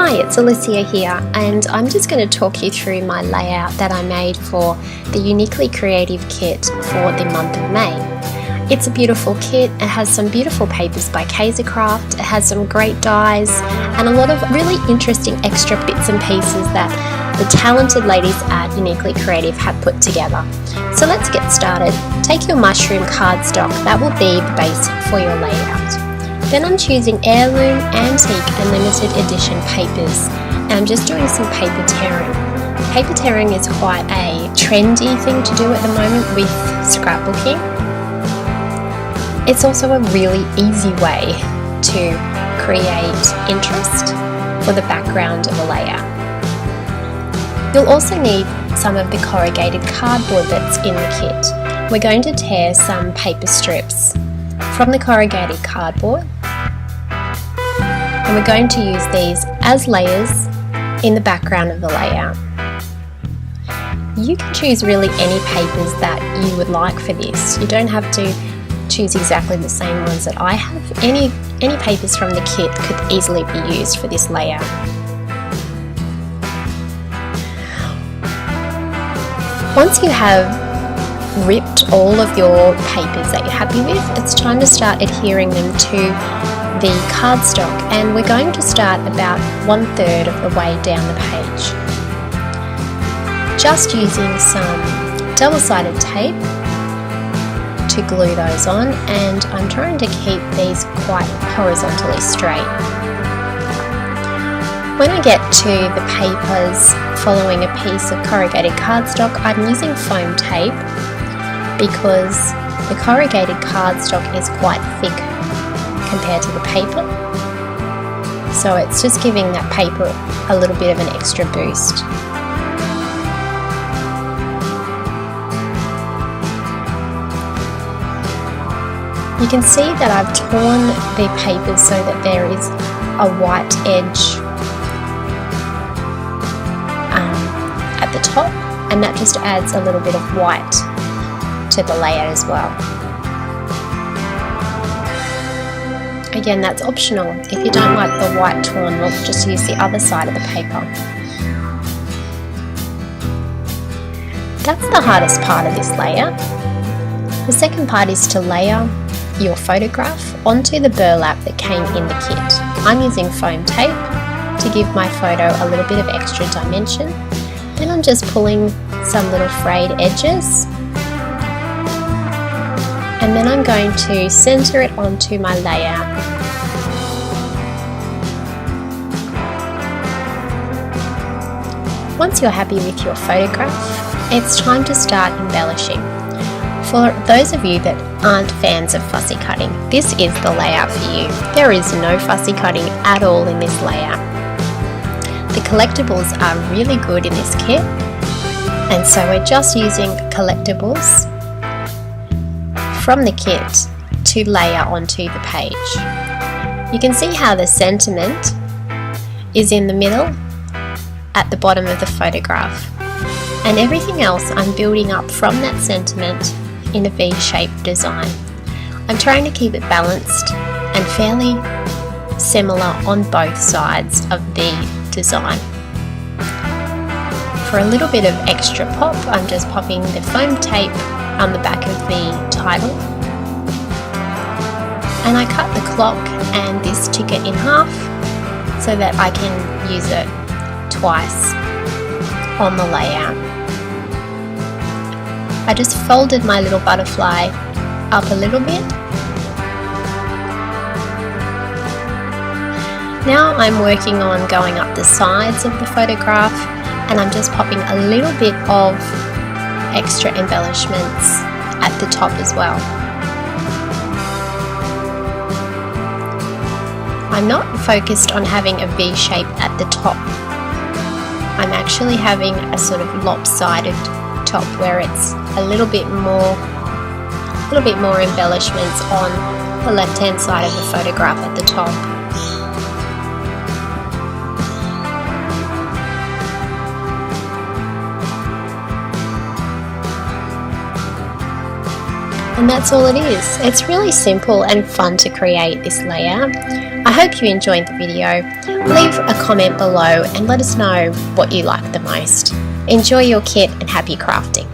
Hi, it's Alicia here, and I'm just going to talk you through my layout that I made for the Uniquely Creative Kit for the month of May. It's a beautiful kit. It has some beautiful papers by Craft. It has some great dies and a lot of really interesting extra bits and pieces that the talented ladies at Uniquely Creative have put together. So let's get started. Take your mushroom cardstock, that will be the base for your layout. Then I'm choosing heirloom, antique and limited edition papers, and I'm just doing some paper tearing. Paper tearing is quite a trendy thing to do at the moment with scrapbooking. It's also a really easy way to create interest for the background of a layout. You'll also need some of the corrugated cardboard that's in the kit. We're going to tear some paper strips from the corrugated cardboard, and we're going to use these as layers in the background of the layout. You can choose really any papers that you would like for this. You don't have to choose exactly the same ones that I have. Any papers from the kit could easily be used for this layout. Once you have ripped all of your papers that you're happy with, it's time to start adhering them to the cardstock, and we're going to start about 1/3 of the way down the page. Just using some double-sided tape to glue those on, and I'm trying to keep these quite horizontally straight. When I get to the papers following a piece of corrugated cardstock, I'm using foam tape because the corrugated cardstock is quite thick compared to the paper. So it's just giving that paper a little bit of an extra boost. You can see that I've torn the papers so that there is a white edge at the top, and that just adds a little bit of white to the layout as well. Again, that's optional. If you don't like the white torn look, just use the other side of the paper. That's the hardest part of this layout. The second part is to layer your photograph onto the burlap that came in the kit. I'm using foam tape to give my photo a little bit of extra dimension. Then I'm just pulling some little frayed edges, and then I'm going to center it onto my layout. Once you're happy with your photograph, it's time to start embellishing. For those of you that aren't fans of fussy cutting, this is the layout for you. There is no fussy cutting at all in this layout. The collectibles are really good in this kit, and so we're just using collectibles from the kit to layer onto the page. You can see how the sentiment is in the middle at the bottom of the photograph, and everything else I'm building up from that sentiment in a V-shaped design. I'm trying to keep it balanced and fairly similar on both sides of the design. For a little bit of extra pop, I'm just popping the foam tape on the back of the title, and I cut the clock and this ticket in half so that I can use it twice on the layout. I just folded my little butterfly up a little bit. Now I'm working on going up the sides of the photograph, and I'm just popping a little bit of extra embellishments at the top as well. I'm not focused on having a V shape at the top. I'm actually having a sort of lopsided top where it's a little bit more embellishments on the left hand side of the photograph at the top. And that's all it is. It's really simple and fun to create this layout. I hope you enjoyed the video. Leave a comment below and let us know what you like the most. Enjoy your kit and happy crafting.